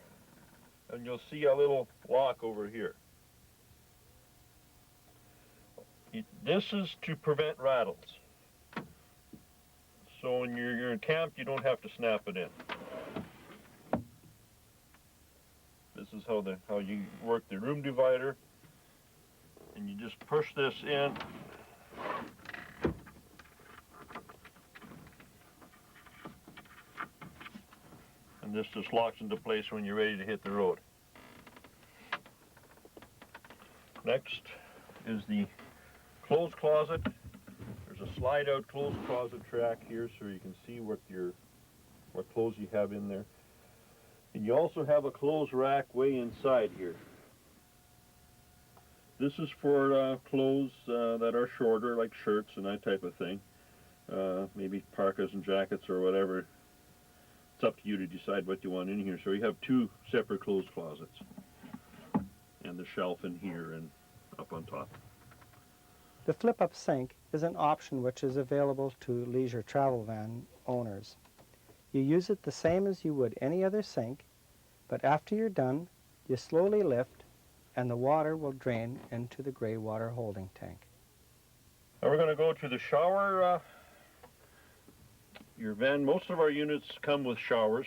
and you'll see a little lock over here. This is to prevent rattles. So when you're in camp, you don't have to snap it in. This is how you work the room divider, and you just push this in. And this just locks into place when you're ready to hit the road. Next is the clothes closet. There's a slide-out clothes closet track here, so you can see what clothes you have in there. And you also have a clothes rack way inside here. This is for clothes that are shorter, like shirts and that type of thing. Maybe parkas and jackets or whatever. It's up to you to decide what you want in here. So you have 2 separate clothes closets. And the shelf in here and up on top. The flip-up sink is an option which is available to leisure travel van owners. You use it the same as you would any other sink, but after you're done, you slowly lift and the water will drain into the gray water holding tank. Now we're going to go to the shower. Your van, most of our units come with showers.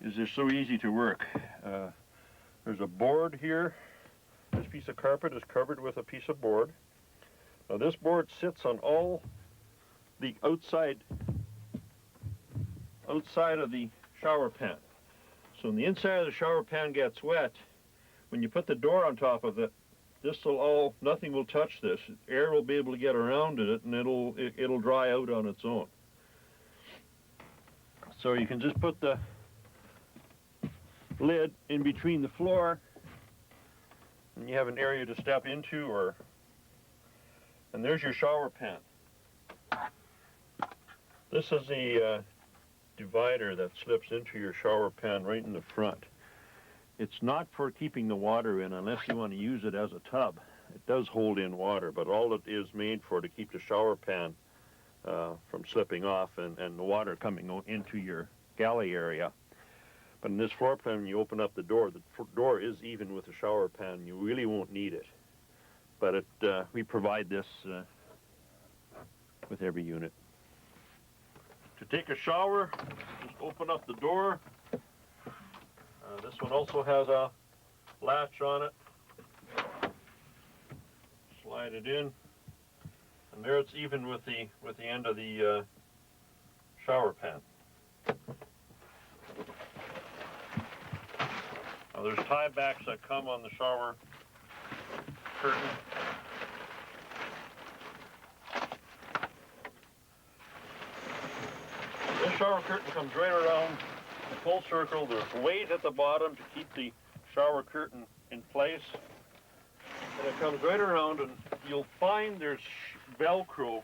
They're so easy to work. There's a board here. This piece of carpet is covered with a piece of board. Now this board sits on all the outside of the shower pan. So when the inside of the shower pan gets wet, when you put the door on top of it, nothing will touch this. Air will be able to get around it, and it'll dry out on its own. So you can just put the lid in between the floor, and you have an area to step into, or And there's your shower pan. This is the divider that slips into your shower pan right in the front. It's not for keeping the water in unless you want to use it as a tub. It does hold in water, but all it is made for to keep the shower pan from slipping off and the water coming into your galley area. But in this floor plan, when you open up the door is even with the shower pan. You really won't need it. But we provide this with every unit. To take a shower, just open up the door. This one also has a latch on it. Slide it in, and there it's even with the end of the shower pan. Now there's tie backs that come on the shower curtain. This shower curtain comes right around the full circle. There's weight at the bottom to keep the shower curtain in place. And it comes right around, and you'll find there's Velcro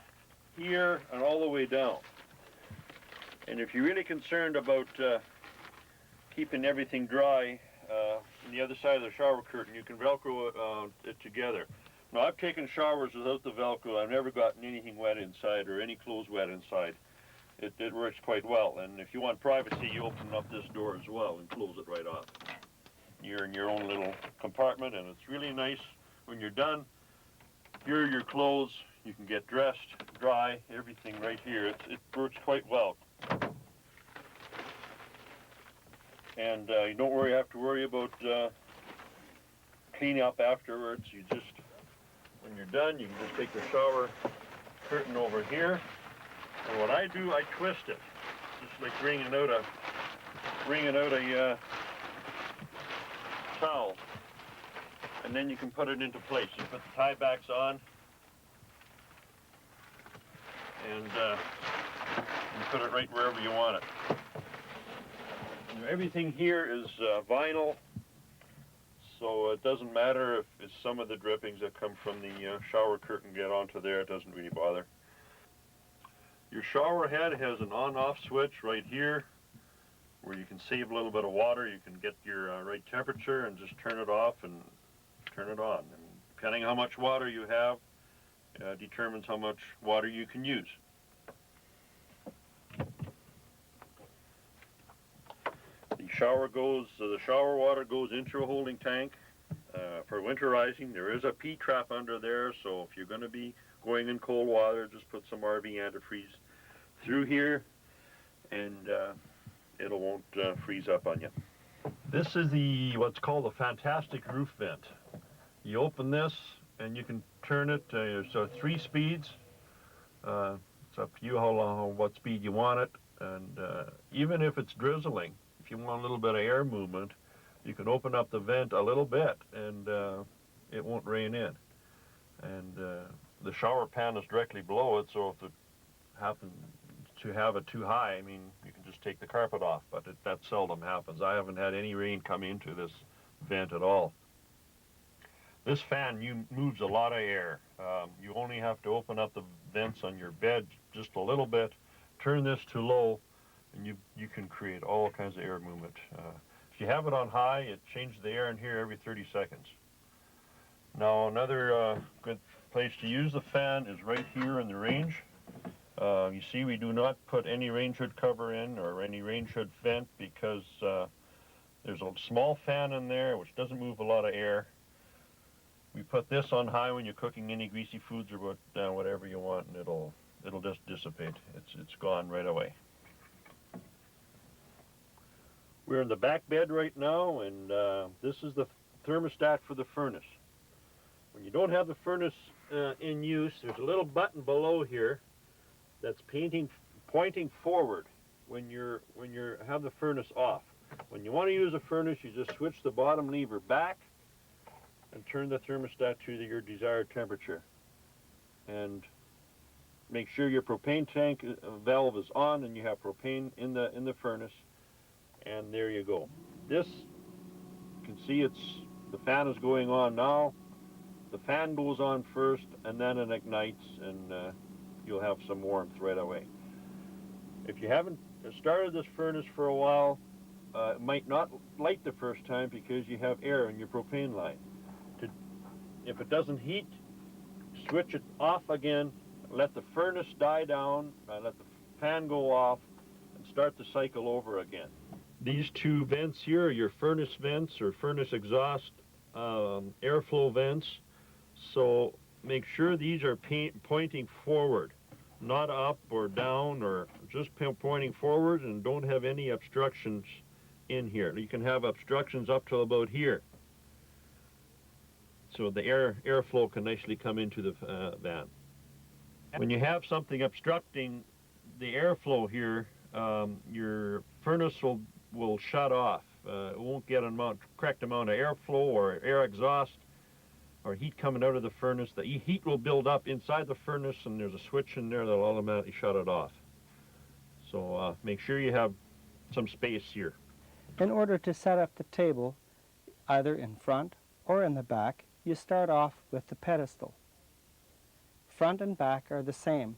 here and all the way down. And if you're really concerned about keeping everything dry on the other side of the shower curtain, you can Velcro it together. Now, I've taken showers without the Velcro. I've never gotten anything wet inside or any clothes wet inside. It works quite well. And if you want privacy, you open up this door as well and close it right off. You're in your own little compartment, and it's really nice. When you're done, here are your clothes. You can get dressed, dry, everything right here. It works quite well. And you don't have to worry about cleaning up afterwards. You just, when you're done, you can just take the shower curtain over here. And what I do, I twist it, just like wringing out a towel. And then you can put it into place. You put the tie backs on, and you put it right wherever you want it. You know, everything here is vinyl, so it doesn't matter if it's some of the drippings that come from the shower curtain get onto there. It doesn't really bother. Your shower head has an on-off switch right here, where you can save a little bit of water. You can get your right temperature and just turn it off and turn it on. And depending how much water you have, determines how much water you can use. The shower water goes into a holding tank. For winterizing, there is a P-trap under there, so if you're going to be going in cold water, just put some RV antifreeze through here, and it won't freeze up on you. This is what's called a fantastic roof vent. You open this, and you can turn it. So 3 speeds. It's up to you what speed you want it. And even if it's drizzling, if you want a little bit of air movement, you can open up the vent a little bit, and it won't rain in. And the shower pan is directly below it, so if it happens to have it too high, I mean, you can just take the carpet off, but that seldom happens. I haven't had any rain come into this vent at all. This fan moves a lot of air. You only have to open up the vents on your bed just a little bit, turn this to low, and you can create all kinds of air movement. If you have it on high, it changes the air in here every 30 seconds. Now, another good place to use the fan is right here in the range. You see, we do not put any range hood cover in or any range hood vent because there's a small fan in there which doesn't move a lot of air. We put this on high when you're cooking any greasy foods or whatever you want, and it'll just dissipate. It's gone right away. We're in the back bed right now, and this is the thermostat for the furnace. When you don't have the furnace in use, there's a little button below here that's pointing forward when you have the furnace off. When you want to use a furnace, you just switch the bottom lever back and turn the thermostat to your desired temperature. And make sure your propane tank valve is on and you have propane in the furnace. And there you go. This, you can see the fan is going on now. the fan goes on first, and then it ignites, and you'll have some warmth right away. If you haven't started this furnace for a while, it might not light the first time because you have air in your propane line. If it doesn't heat, switch it off again, let the furnace die down, let the fan go off, and start the cycle over again. These two vents here are your furnace vents or furnace exhaust airflow vents. So make sure these are pointing forward, not up or down, or just pointing forward, and don't have any obstructions in here. You can have obstructions up to about here. So the airflow can nicely come into the van. When you have something obstructing the airflow here, your furnace will shut off. It won't get a correct amount of airflow or air exhaust or heat coming out of the furnace. The heat will build up inside the furnace, and there's a switch in there that'll automatically shut it off. So make sure you have some space here. In order to set up the table, either in front or in the back, you start off with the pedestal. Front and back are the same.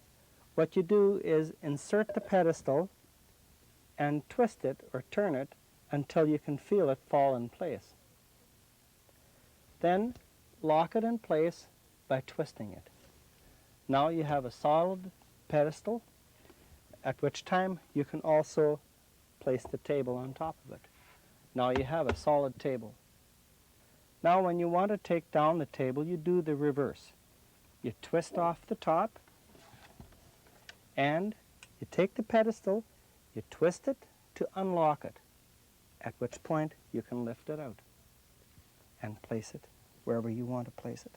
What you do is insert the pedestal and twist it or turn it until you can feel it fall in place. Then lock it in place by twisting it. Now you have a solid pedestal, at which time you can also place the table on top of it. Now you have a solid table. Now when you want to take down the table, you do the reverse. You twist off the top, and you take the pedestal, you twist it to unlock it, at which point you can lift it out and place it wherever you want to place it.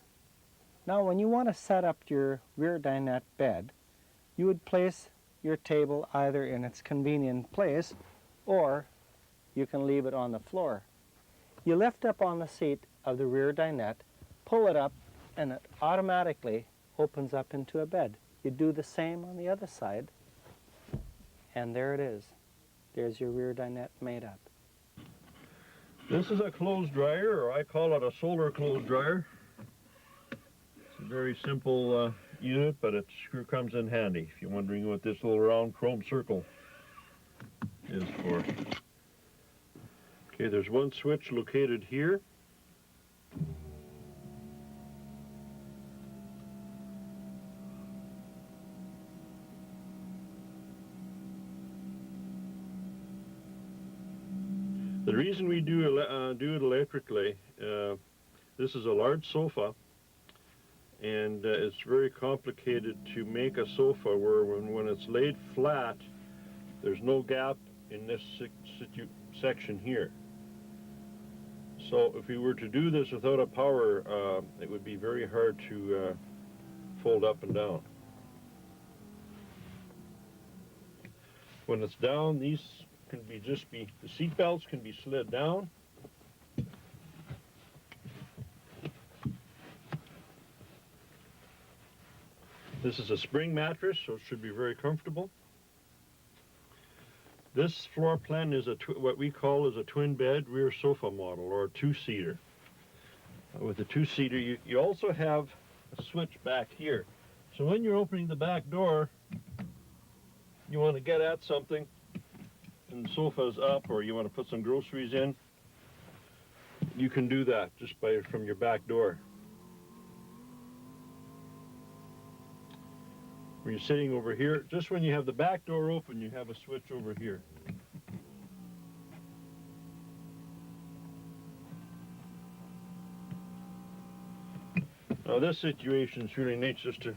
Now when you want to set up your rear dinette bed, you would place your table either in its convenient place, or you can leave it on the floor. You lift up on the seat of the rear dinette, pull it up, and it automatically opens up into a bed. You do the same on the other side, and there it is. There's your rear dinette made up. This is a clothes dryer, or I call it a solar clothes dryer. It's a very simple unit, but it sure comes in handy if you're wondering what this little round chrome circle is for. Okay, there's one switch located here. The reason we do it electrically, this is a large sofa, and it's very complicated to make a sofa where when it's laid flat, there's no gap in this section here. So if we were to do this without a power, it would be very hard to fold up and down. When it's down, these can the seat belts can be slid down. This is a spring mattress, so it should be very comfortable. This floor plan is what we call is a twin bed rear sofa model, or a two-seater. With the two-seater, you also have a switch back here. So when you're opening the back door, you want to get at something, and the sofa's up, or you want to put some groceries in, you can do that just from your back door. When you're sitting over here, just when you have the back door open, you have a switch over here. Now this situation is really neat, just to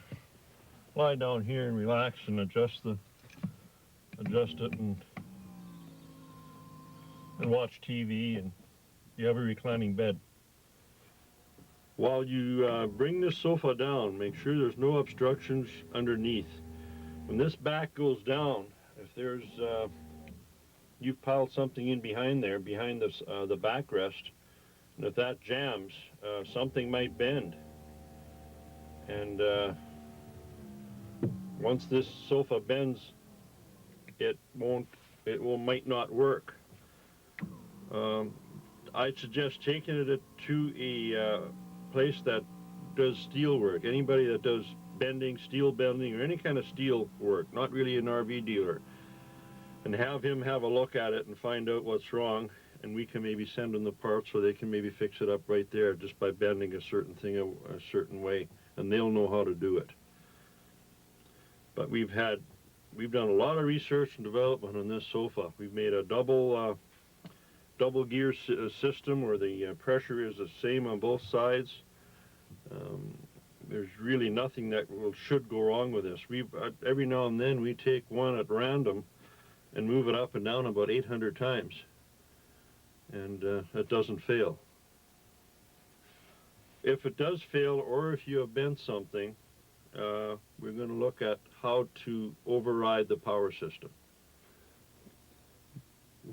lie down here and relax and adjust it and watch TV, and you have a reclining bed. While you bring this sofa down, make sure there's no obstructions underneath. When this back goes down, if there's you've piled something in behind there, behind this the backrest, and if that jams, something might bend. And once this sofa bends, it might not work. I'd suggest taking it to a place that does steel work, anybody that does bending, steel bending, or any kind of steel work, not really an RV dealer, and have him have a look at it and find out what's wrong, and we can maybe send them the parts so they can maybe fix it up right there just by bending a certain thing a certain way, and they'll know how to do it. But we've done a lot of research and development on this sofa. We've made a double gear system where the pressure is the same on both sides. There's really nothing that should go wrong with this. Every now and then we take one at random and move it up and down about 800 times, and it doesn't fail. If it does fail, or if you have bent something, we're going to look at how to override the power system.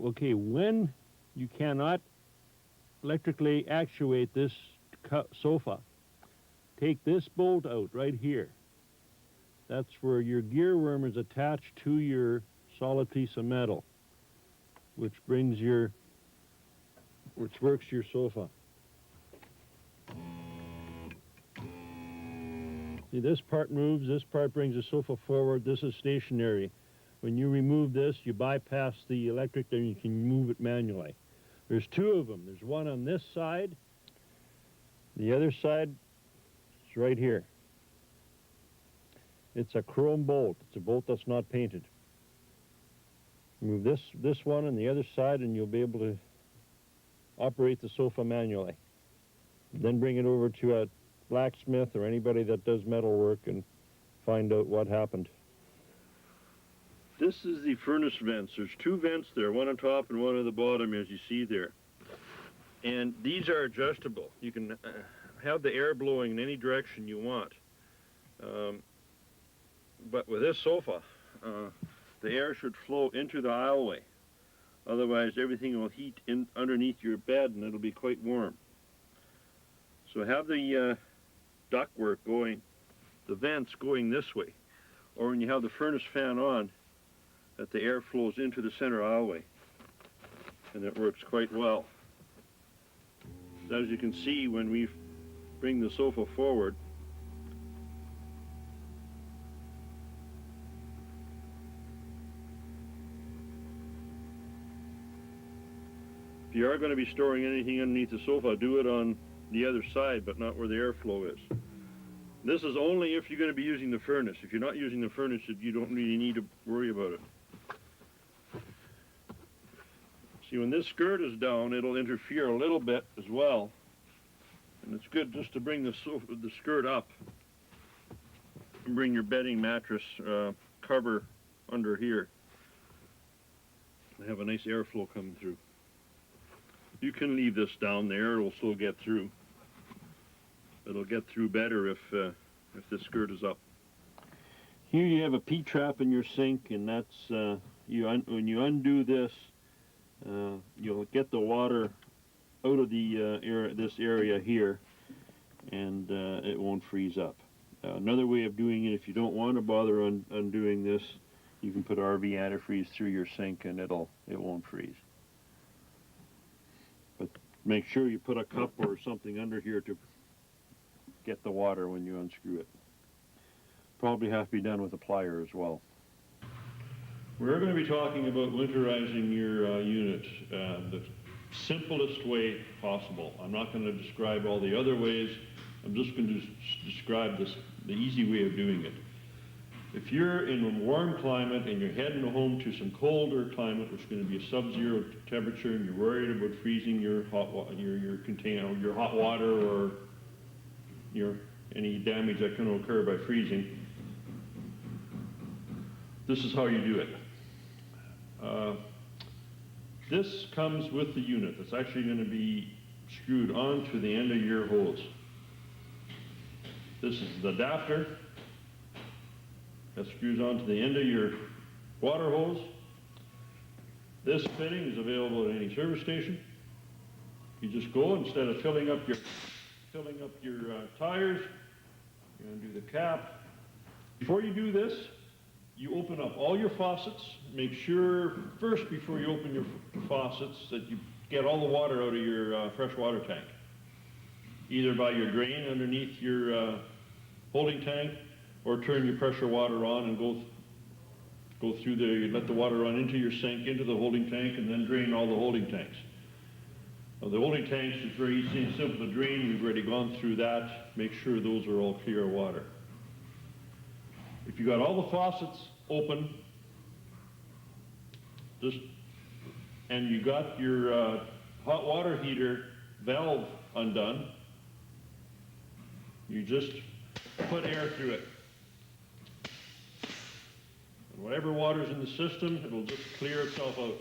Okay, when you cannot electrically actuate this sofa, take this bolt out right here. That's where your gear worm is attached to your solid piece of metal, which works your sofa. See, this part moves, this part brings the sofa forward, this is stationary. When you remove this, you bypass the electric, then you can move it manually. There's two of them. There's one on this side. The other side is right here. It's a chrome bolt. It's a bolt that's not painted. Move this one on the other side, and you'll be able to operate the sofa manually. Then bring it over to a blacksmith or anybody that does metal work and find out what happened. This is the furnace vents. There's two vents there, one on top and one on the bottom, as you see there. And these are adjustable. You can have the air blowing in any direction you want. But with this sofa, the air should flow into the aisleway. Otherwise, everything will heat in underneath your bed, and it'll be quite warm. So have the ductwork going, the vents going this way, or when you have the furnace fan on, that the air flows into the center aisleway, and it works quite well. As you can see, when we bring the sofa forward, if you are going to be storing anything underneath the sofa, do it on the other side, but not where the airflow is. This is only if you're going to be using the furnace. If you're not using the furnace, you don't really need to worry about it. See, when this skirt is down, it'll interfere a little bit as well. And it's good just to bring the skirt up and bring your bedding mattress cover under here. Have a nice airflow coming through. You can leave this down there, it'll still get through. It'll get through better if the skirt is up. Here you have a P-trap in your sink, and that's, when you undo this, you'll get the water out of the this area here, and it won't freeze up. Another way of doing it, if you don't want to bother undoing this, you can put RV antifreeze through your sink, and it won't freeze. But make sure you put a cup or something under here to get the water when you unscrew it. Probably have to be done with a plier as well. We're going to be talking about winterizing your unit the simplest way possible. I'm not going to describe all the other ways. I'm just going to describe the easy way of doing it. If you're in a warm climate and you're heading home to some colder climate, which is going to be a sub-zero temperature, and you're worried about freezing your hot water or any damage that can occur by freezing, this is how you do it. This comes with the unit. It's actually going to be screwed onto the end of your hose. This is the adapter that screws onto the end of your water hose. This fitting is available at any service station. You just go, instead of filling up your tires, you're going to do the cap. Before you do this, you open up all your faucets. Make sure first, before you open your faucets, that you get all the water out of your fresh water tank. either by your drain underneath your holding tank, or turn your pressure water on and go through there. You let the water run into your sink, into the holding tank, and then drain all the holding tanks. Now, the holding tanks is very easy and simple to drain. We've already gone through that. Make sure those are all clear water. If you got all the faucets open, and you got your hot water heater valve undone, you just put air through it. And whatever water's in the system, it'll just clear itself out.